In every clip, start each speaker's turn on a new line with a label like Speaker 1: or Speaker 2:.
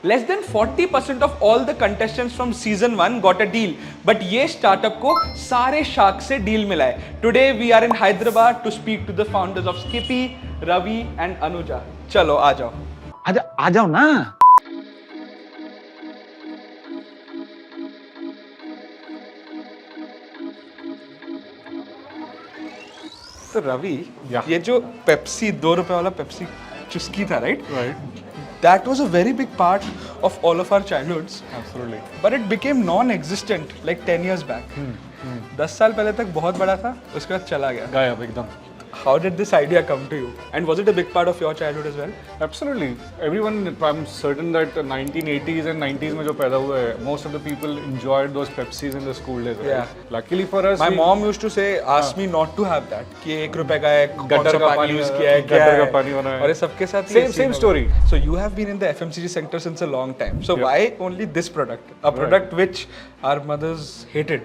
Speaker 1: Less than 40% of all the contestants from season 1 got a deal, but ये startup को सारे shark से deal मिला है. Today we are in Hyderabad to speak to the founders of Skippy, Ravi and Anuja. चलो आ जाओ.
Speaker 2: आ जाओ ना.
Speaker 1: तो रवि, ये जो पेप्सी 2 रुपए वाला पेप्सी चुस्की था, right? That was a very big part of all of our childhoods.
Speaker 2: Absolutely.
Speaker 1: But it became non-existent like 10 years back. 10 साल पहले तक बहुत बड़ा था, उसके बाद चला गया.
Speaker 2: गायब एकदम.
Speaker 1: How did this idea come to you? And was it a big part of your childhood as well?
Speaker 2: Absolutely. Everyone, I'm certain that 1980s and 90s में जो पैदा हुआ है, most of the people enjoyed those Pepsis in the school days. Right?
Speaker 1: Yeah.
Speaker 2: Luckily for us,
Speaker 1: My mom used to say, ask me not to have that. कि 1 रुपए का है,
Speaker 2: gutter का पानी
Speaker 1: यूज किया है, क्या
Speaker 2: गटर
Speaker 1: है,
Speaker 2: का पानी बना है.
Speaker 1: और ये सबके साथ
Speaker 2: Same story.
Speaker 1: So you have been in the FMCG sector since a long time. So why only this product? A product which our mothers hated.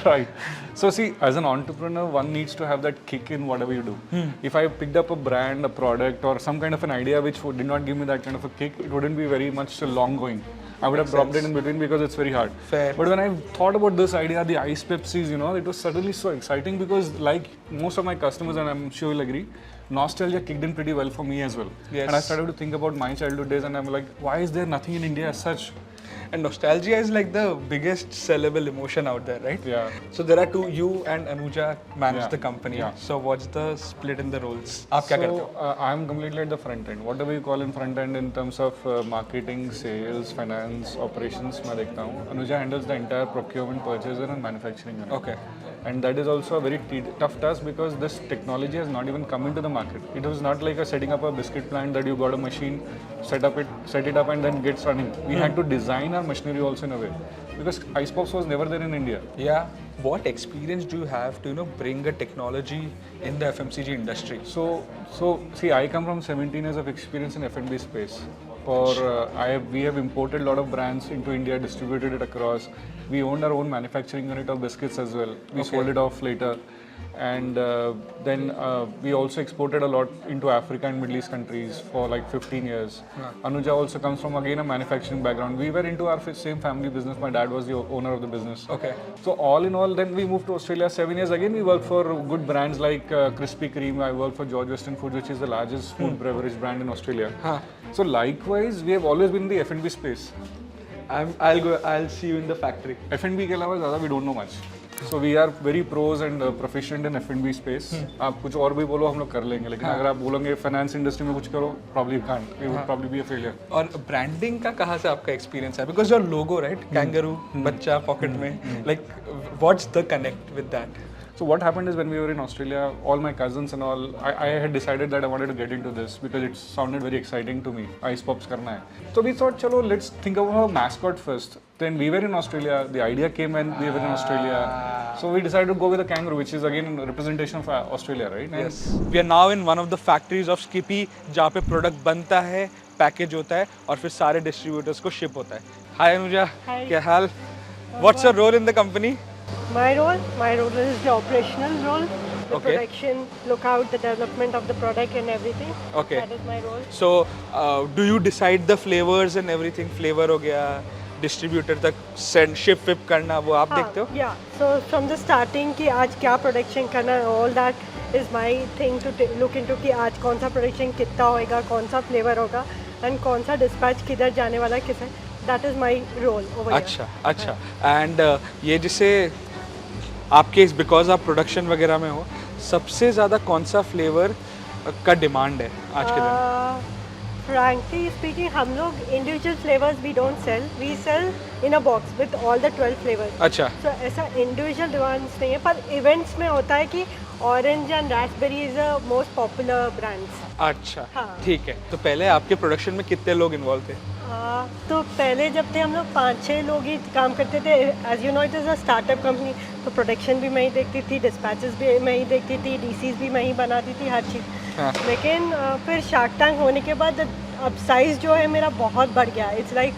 Speaker 2: Right. So see, as an entrepreneur, one needs to have that kick in whatever you do. If I picked up a brand, a product, or some kind of an idea which did not give me that kind of a kick, it wouldn't be very much long going. I would have dropped it in between because it's very hard.
Speaker 1: Fair.
Speaker 2: But when I thought about this idea, the ice Pepsis, you know, it was suddenly so exciting because like most of my customers, and I'm sure you'll agree, nostalgia kicked in pretty well for me as well.
Speaker 1: Yes.
Speaker 2: And I started to think about my childhood days and I'm like, why is there nothing in India as such?
Speaker 1: And nostalgia is like the biggest sellable emotion out there, right?
Speaker 2: Yeah.
Speaker 1: So there are two, you and Anuja manage
Speaker 2: Yeah.
Speaker 1: the company.
Speaker 2: Yeah.
Speaker 1: So what's the split in the roles? आप क्या करते हो?
Speaker 2: I'm completely at the front end. Whatever you call in front end in terms of marketing, sales, finance, operations, मैं देखता हूँ. Anuja handles the entire procurement, purchaser and manufacturing unit.
Speaker 1: Okay.
Speaker 2: And that is also a very tough task because this technology has not even come into the market. It was not like setting up a biscuit plant that you got a machine, set it up and then gets running. We had to design our machinery also in a way because Ice Pops was never there in India.
Speaker 1: Yeah. What experience do you have to bring a technology in the FMCG industry?
Speaker 2: So see, I come from 17 years of experience in F&B space. We have imported a lot of brands into India, distributed it across. We owned our own manufacturing unit of biscuits as well. We sold it off later. And then we also exported a lot into Africa and Middle East countries for like 15 years. Anuja also comes from again a manufacturing background. We were into our same family business. My dad was the owner of the business.
Speaker 1: Okay.
Speaker 2: So all in all, then we moved to Australia 7 years. Again, we worked for good brands like Krispy Kreme. I worked for George Weston Foods, which is the largest food beverage brand in Australia. So likewise, we have always been in the F&B space.
Speaker 1: I'll see you in the factory.
Speaker 2: F&B के अलावा ज़्यादा we don't know much. So we are very pros and proficient in F&B space. आप कुछ और भी बोलो हम लोग कर लेंगे लेकिन अगर आप बोलोगे finance industry में कुछ करो probably can't. It would probably be a failure.
Speaker 1: और ब्रांडिंग का कहाँ से आपका एक्सपीरियंस है? Because your logo, right? Kangaroo, बच्चा पॉकेट में. Like, what's the connect with that?
Speaker 2: So what happened is when we were in Australia, all my cousins and all, I had decided that I wanted to get into this because it sounded very exciting to me. Ice Pops करना है. So we thought, chalo, let's think of a mascot first. Then we were in Australia. The idea came when we were in Australia. So we decided to go with a kangaroo, which is again a representation of Australia, right?
Speaker 1: Yes. We are now in one of the factories of Skippy, जहाँ पे product बनता है, package होता है और फिर सारे distributors को शिप होता है. Hi Anuja.
Speaker 3: Hi.
Speaker 1: क्या हाल? What's your role in the company?
Speaker 3: My role is the operational role, the
Speaker 1: Okay.
Speaker 3: production, look out the development of the product and everything.
Speaker 1: Okay.
Speaker 3: That is my role.
Speaker 1: So, do you decide the flavors and everything? Flavor हो गया, distributor तक send ship whip करना वो आप देखते हो?
Speaker 3: Yeah. So from the starting कि आज क्या production करना है, all that is my thing to look into कि आज कौन सा production कितना होएगा, कौन सा flavor होगा, and कौन सा dispatch किधर जाने वाला है किसे. That is my role over here.
Speaker 1: अच्छा. And ये जिसे आपके बिकॉज आप प्रोडक्शन वगैरह में हो, सबसे ज़्यादा कौन सा फ्लेवर का डिमांड है आज के दिन?
Speaker 3: Frankly speaking, हम लोग individual flavors we don't sell. We sell in a box with all the 12 flavors.
Speaker 1: अच्छा.
Speaker 3: So ऐसा individual demands नहीं है, पर events में होता है कि orange and raspberry is the most popular brands.
Speaker 1: अच्छा.
Speaker 3: हाँ.
Speaker 1: ठीक है. तो पहले आपके प्रोडक्शन में कितने लोग इन्वॉल्व थे?
Speaker 3: तो पहले जब थे हम लोग 5-6 लोग ही काम करते थे. As you know it is a startup company, तो प्रोडक्शन भी मैं ही देखती थी, डिस्पैचेस भी मैं ही देखती थी, डीसीज भी मैं ही बनाती थी, हर चीज़. लेकिन फिर शार्क टैंक होने के बाद अब साइज़ जो है मेरा बहुत बढ़ गया. इट्स लाइक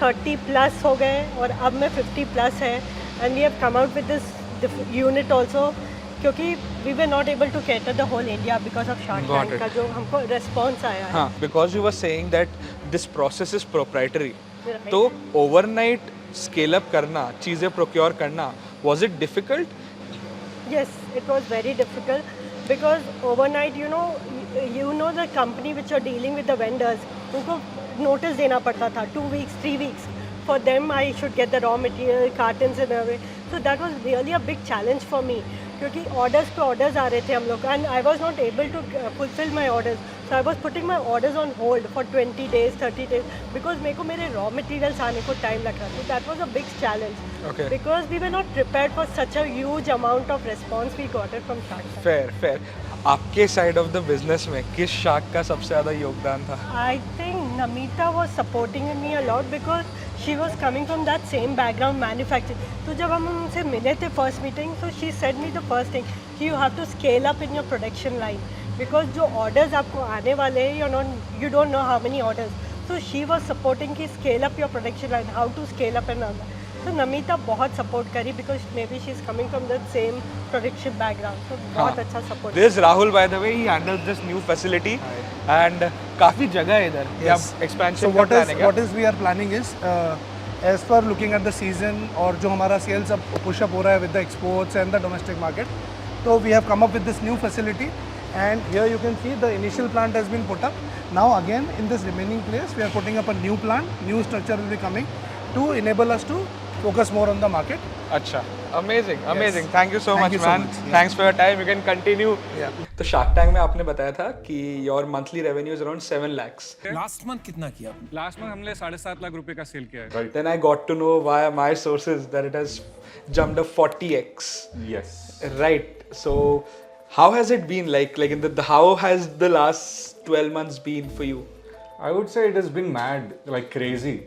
Speaker 3: 30+ हो गए और अब मैं 50+ है. And we have come out with this unit also क्योंकि we were not able to cater the whole India because of shark tank का जो हमको रिस्पॉन्स आया है.
Speaker 1: हाँ, because you were saying that this process is proprietary.
Speaker 3: Right.
Speaker 1: तो overnight scale up करना, चीज़ें procure करना, was it difficult?
Speaker 3: Yes, it was very difficult because overnight, you know the company which you're dealing with, the vendors, उनको notice देना पड़ता था 2 weeks, 3 weeks. For them, I should get the raw material, cartons and everything. So that was really a big challenge for me. क्योंकि orders पे orders आ रहे थे हम लोग and I was not able to fulfill my orders. So I was putting my orders on hold for 20 days, 30 days because मेरे को मेरे raw materials आने को time लग रहा था. So that was a big challenge.
Speaker 1: Okay.
Speaker 3: Because we were not prepared for such a huge amount of response we got it from Shark Tank.
Speaker 1: Fair. आपके side of the business में किस shark का सबसे ज़्यादा योगदान था?
Speaker 3: I think Namita was supporting me a lot because she was coming from that same background, manufacturing. तो जब हम उनसे मिले थे first meeting, so she said me the first thing कि you have to scale up in your production line because जो orders आपको आने वाले हैं, you don't know how many orders. So she was supporting कि scale up your production line, how to scale up and all that. So Namita बहुत support करी because maybe she's coming from that same production background. So बहुत अच्छा support.
Speaker 1: This is Rahul, by the way, he handles this new facility and काफी जगह है इधर.
Speaker 4: Yes.
Speaker 1: क्या expansion
Speaker 4: So
Speaker 1: का
Speaker 4: what
Speaker 1: plan
Speaker 4: is
Speaker 1: है क्या?
Speaker 4: what is we are planning is as per looking at the season और जो हमारा sales अब push up हो रहा है with the exports and the domestic market, so we have come up with this new facility and here you can see the initial plant has been put up. Now again in this remaining place we are putting up a new plant, new structure will be coming to enable us to focus more on the market.
Speaker 1: अच्छा, amazing. Thank you so
Speaker 4: Thank
Speaker 1: much,
Speaker 4: you so
Speaker 1: man.
Speaker 4: much. Yeah.
Speaker 1: Thanks for your time. You can continue.
Speaker 4: Yeah.
Speaker 1: तो Shark Tank में आपने बताया था कि your monthly revenue is around 7 lakhs.
Speaker 5: Last month कितना किया आपने?
Speaker 2: लास्ट मंथ हमने 7.5 लाख रुपए का सेल किया है.
Speaker 1: Then I got to know via my sources that it has jumped up 40x.
Speaker 2: Yes.
Speaker 1: Right. So how has it been like in how has the last 12 months been for you?
Speaker 2: I would say it has been mad, like crazy.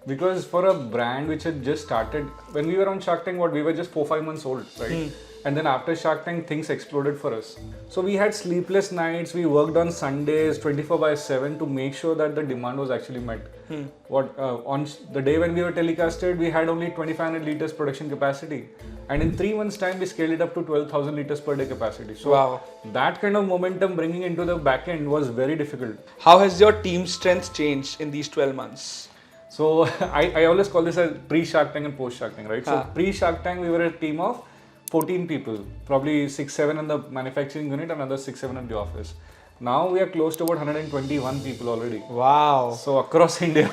Speaker 2: Because for a brand which had just started, when we were on Shark Tank, we were just 4-5 months old, right? And then after Shark Tank, things exploded for us. So we had sleepless nights, we worked on Sundays 24/7 to make sure that the demand was actually met. On the day when we were telecasted, we had only 2,500 liters production capacity. And in 3 months' time, we scaled it up to 12,000 liters per day capacity. So
Speaker 1: Wow.
Speaker 2: that kind of momentum bringing into the back end was very difficult.
Speaker 1: How has your team strength changed in these 12 months?
Speaker 2: So I always call this a pre-Shark Tank and post-Shark Tank, right? So pre-Shark Tank, we were a team of 14 people, probably 6-7 in the manufacturing unit, another 6-7 in the office. Now we are close to about 121 people already.
Speaker 1: Wow.
Speaker 2: So across India,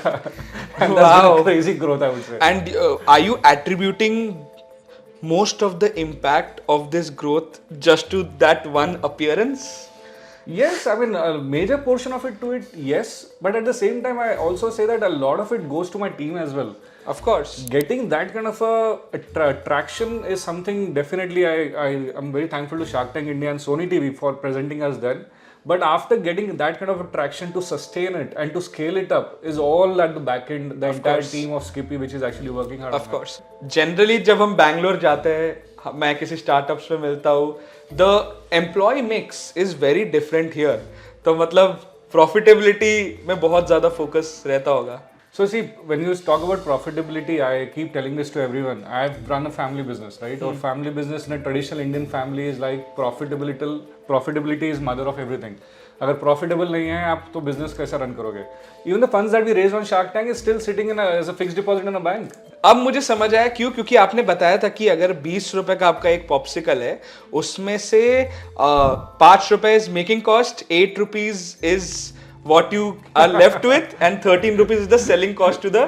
Speaker 2: and that's been a crazy growth, I would say.
Speaker 1: And are you attributing most of the impact of this growth just to that one appearance?
Speaker 2: Yes, I mean, a major portion of it to it, yes. But at the same time, I also say that a lot of it goes to my team as well.
Speaker 1: Of course.
Speaker 2: Getting that kind of a traction is something definitely I am very thankful to Shark Tank India and Sony TV for presenting us then. But after getting that kind of a traction to sustain it and to scale it up is all at the back end, the entire team of Skippy which is actually working hard.
Speaker 1: Of course. Generally जब हम बैंगलोर जाते हैं, मैं किसी startups में मिलता हूँ, the employee mix is very different here. तो मतलब profitability में बहुत ज़्यादा focus रहता होगा.
Speaker 2: So see, when you talk about profitability, I keep telling this to everyone. I've run a family business, right? Or family business in a traditional Indian family is like profitability is mother of everything. अगर profitable नहीं है आप तो business कैसे run करोगे? Even the funds that we raised on Shark Tank is still sitting as a fixed deposit in a bank.
Speaker 1: अब मुझे समझ आया क्यों, क्योंकि आपने बताया था कि अगर 20 रुपए का आपका एक पॉप्सिकल है, उसमें से 5 रुपए is making cost, 8 rupees is what you are left with, and 13 rupees is the selling cost to the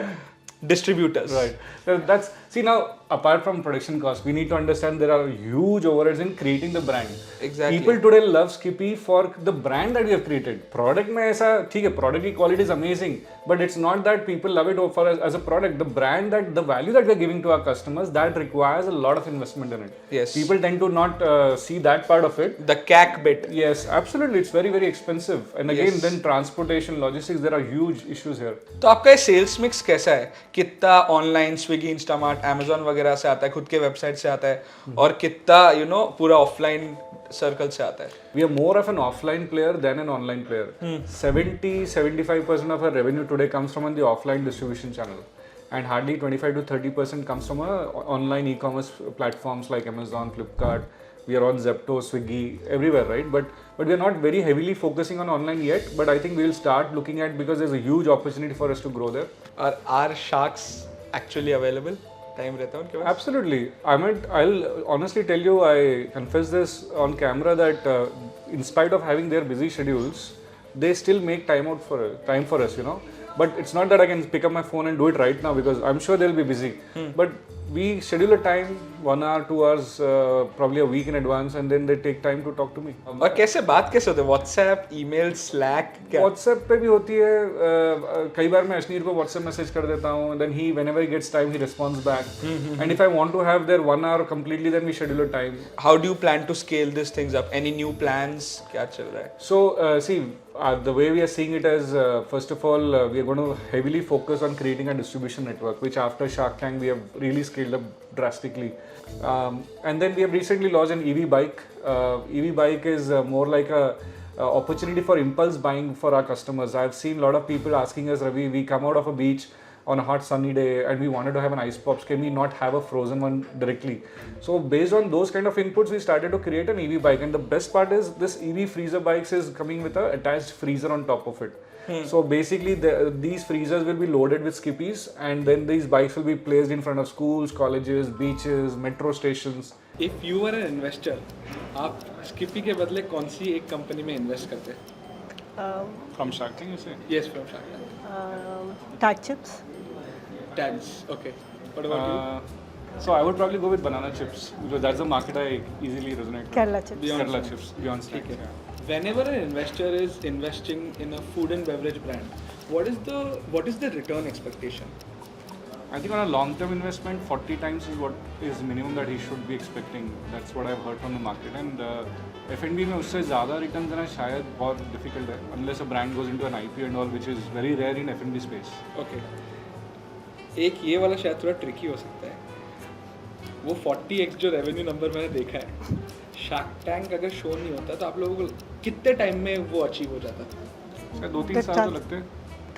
Speaker 1: distributors.
Speaker 2: Right. So that's, see now, apart from production cost, we need to understand there are huge overheads in creating the brand.
Speaker 1: Exactly.
Speaker 2: People today love Skippy for the brand that we have created. Product में ऐसा ठीक है, product की quality is amazing, but it's not that people love it for as a product. The brand, that the value that we're giving to our customers, that requires a lot of investment in it.
Speaker 1: Yes.
Speaker 2: People tend to not see that part of it.
Speaker 1: The CAC bit.
Speaker 2: Yes, absolutely. It's very, very expensive. And again,
Speaker 1: Yes.
Speaker 2: then transportation, logistics, there are huge issues here.
Speaker 1: तो आपका ये sales mix कैसा है? कितना online Swiggy, Instamart, Amazon वगैरह से आता है, खुद के वेबसाइट से आता है, और कितना पूरा ऑफलाइन सर्कल से आता है?
Speaker 2: We are more of an offline player than an online player. 70-75% of our revenue today comes from the offline distribution channel, and hardly 25 to 30% comes from online e-commerce platforms like Amazon, Flipkart, we are on Zepto, Swiggy, everywhere, right? But we are not very heavily focusing on online yet. But I think we will start looking at, because there's a huge opportunity for us to grow there.
Speaker 1: Are sharks actually available? Time रहता है उनके पास?
Speaker 2: Absolutely. I'll honestly tell you, I confess this on camera that in spite of having their busy schedules, they still make time for us, you know. But it's not that I can pick up my phone and do it right now, because I'm sure they'll be busy. But we schedule a time, 1 hour, 2 hours, probably a week in advance, and then they take time to talk to me.
Speaker 1: और कैसे बात कैसे होते हैं? WhatsApp, email, Slack क्या?
Speaker 2: WhatsApp पे भी होती है, कई बार मैं अश्नीर को WhatsApp मैसेज कर देता हूँ, then whenever he gets time he responds back. And if I want to have their 1 hour completely, then we schedule a time.
Speaker 1: How do you plan to scale these things up? Any new plans? क्या चल रहा है?
Speaker 2: So see, the way we are seeing it is, first of all, we are going to heavily focus on creating a distribution network, which after Shark Tank we have really scaled up drastically. And then we have recently launched an EV bike. EV bike is more like a opportunity for impulse buying for our customers. I've seen a lot of people asking us, Ravi, we come out of a beach on a hot sunny day and we wanted to have an ice pops, can we not have a frozen one directly? So based on those kind of inputs, we started to create an EV bike, and the best part is this EV freezer bikes is coming with a attached freezer on top of it. So basically these freezers will be loaded with Skippies, and then these bikes will be placed in front of schools, colleges, beaches, metro stations.
Speaker 1: If you were an investor, आप Skippy के बदले कौन सी एक company में invest करते?
Speaker 2: From Shark Tank, you say?
Speaker 1: Yes, from Shark Tank.
Speaker 3: Tag chips.
Speaker 1: Tags. Okay. What about you?
Speaker 2: So I would probably go with banana chips, because that's the market I easily resonate with.
Speaker 3: Kerala chips.
Speaker 2: Kerala chips, beyond snacks.
Speaker 1: Okay.
Speaker 2: Yeah.
Speaker 1: Whenever an investor is investing in a food and beverage brand, what is the return expectation?
Speaker 2: I think on a long-term investment, 40 times is what is minimum that he should be expecting. That's what I've heard from the market. And F&B में उससे ज़्यादा return देना शायद बहुत difficult है, unless a brand goes into an IP and all, which is very rare in F&B space.
Speaker 1: Okay. एक ये वाला शायद थोड़ा ट्रिकी हो सकता है. वो 40x जो रेवेन्यू नंबर मैंने देखा है, शार्क टैंक अगर शो नहीं होता तो आप लोगों को कितने टाइम में वो अचीव हो जाता?
Speaker 2: शायद 2-3 साल तो लगते हैं.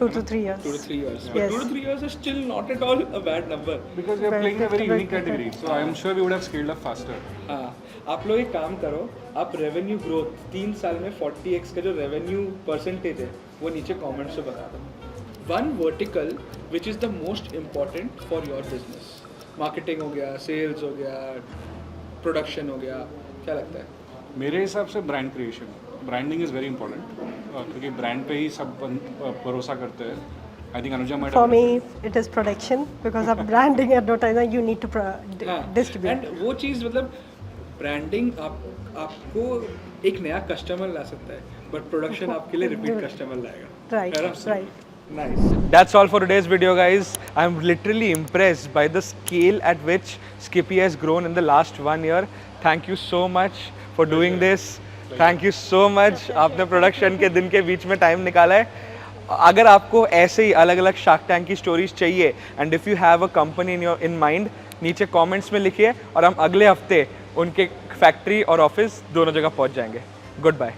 Speaker 3: 2 to 3 years.
Speaker 1: 2 to 3 years.
Speaker 3: Yes.
Speaker 1: But 2 to 3 years is still not at all a bad number.
Speaker 2: Because we are playing in a very unique category, so I am sure we would have scaled up faster.
Speaker 1: हाँ, आप लोग एक काम करो, आप revenue growth 3 साल में 40x का जो रेवेन्यू परसेंटेज है वो नीचे कमेंट्स में बता दो. One vertical which is the most important for your business. Marketing हो गया, सेल्स हो गया, प्रोडक्शन हो गया, क्या लगता है?
Speaker 2: मेरे हिसाब से brand creation, branding is very important, क्योंकि ब्रांड पे ही सब भरोसा करते हैं. I think Anuja might
Speaker 3: For
Speaker 2: have
Speaker 3: me, it is production, because of branding advertising, you need to distribute.
Speaker 1: And वो चीज़ मतलब ब्रांडिंग आपको एक नया कस्टमर ला सकता है, बट प्रोडक्शन आपके लिए रिपीट कस्टमर लाएगा.
Speaker 3: Right,
Speaker 1: है ना?
Speaker 3: right.
Speaker 1: Nice. That's all for today's video, guys. I'm literally impressed by the scale at which Skippy has grown in the last 1 year. Thank you so much for doing this. Thank you so much. आपने production के दिन के बीच में time निकाला है. अगर आपको ऐसे ही अलग अलग शार्क टैंक की स्टोरीज चाहिए, and if you have a company in mind, नीचे कमेंट्स में लिखिए और हम अगले हफ्ते उनके फैक्ट्री और ऑफिस दोनों जगह पहुंच जाएंगे. Good bye.